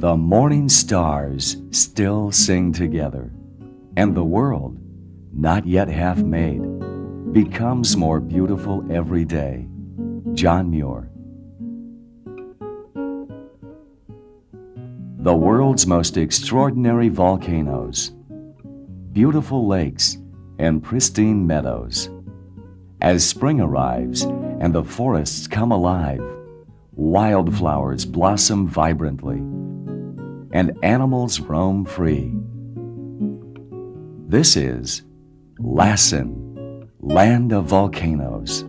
The morning stars still sing together, and the world, not yet half made, becomes more beautiful every day. John Muir. The world's most extraordinary volcanoes, beautiful lakes, and pristine meadows. As spring arrives and the forests come alive, wildflowers blossom vibrantly, and animals roam free. This is Lassen, land of volcanoes.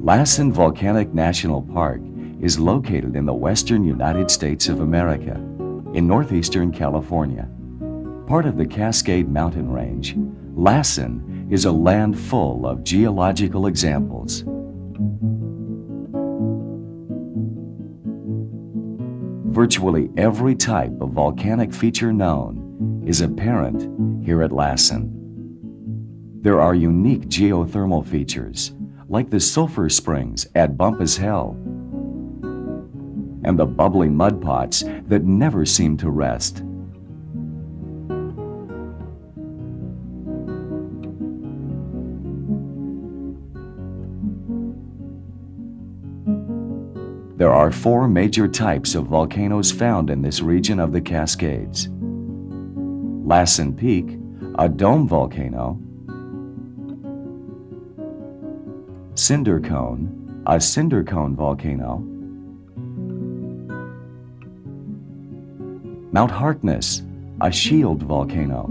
Lassen Volcanic National Park is located in the western United States of America, in northeastern California. Part of the Cascade Mountain Range, Lassen is a land full of geological examples. Virtually every type of volcanic feature known is apparent here at Lassen. There are unique geothermal features, like the sulfur springs at Bumpus Hell, and the bubbling mud pots that never seem to rest. There are 4 major types of volcanoes found in this region of the Cascades. Lassen Peak, a dome volcano; Cinder Cone, a cinder cone volcano; Mount Harkness, a shield volcano;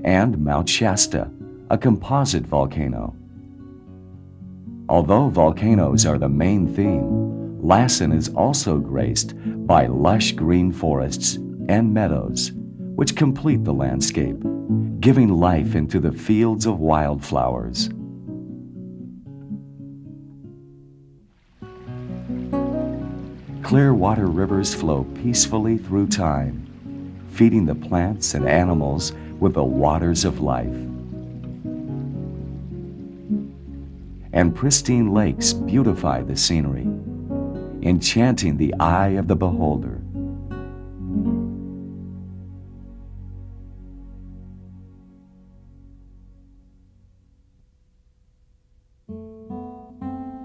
and Mount Shasta, a composite volcano. Although volcanoes are the main theme, Lassen is also graced by lush green forests and meadows, which complete the landscape, giving life into the fields of wildflowers. Clear water rivers flow peacefully through time, feeding the plants and animals with the waters of life. And pristine lakes beautify the scenery, enchanting the eye of the beholder.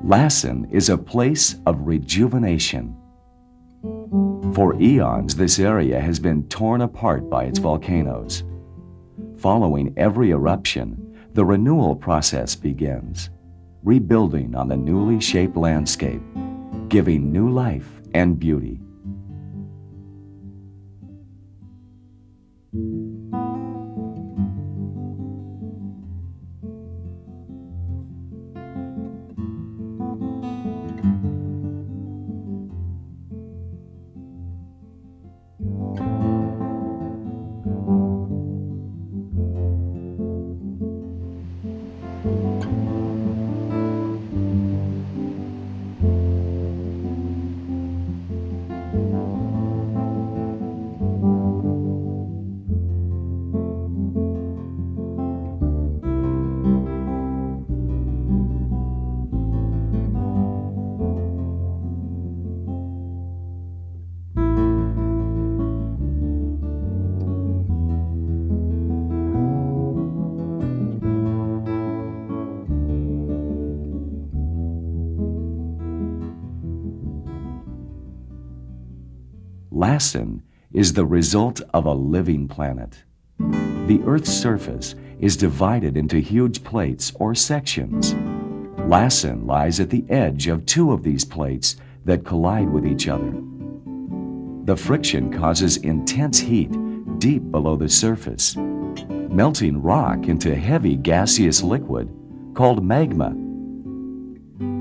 Lassen is a place of rejuvenation. For eons, this area has been torn apart by its volcanoes. Following every eruption, the renewal process begins, rebuilding on the newly shaped landscape, giving new life and beauty. Lassen is the result of a living planet. The Earth's surface is divided into huge plates or sections. Lassen lies at the edge of 2 of these plates that collide with each other. The friction causes intense heat deep below the surface, melting rock into heavy gaseous liquid called magma.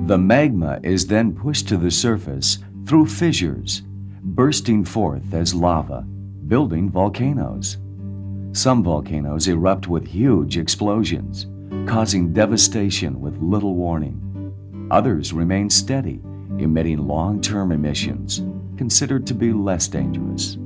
The magma is then pushed to the surface through fissures, bursting forth as lava, building volcanoes. Some volcanoes erupt with huge explosions, causing devastation with little warning. Others remain steady, emitting long-term emissions, considered to be less dangerous.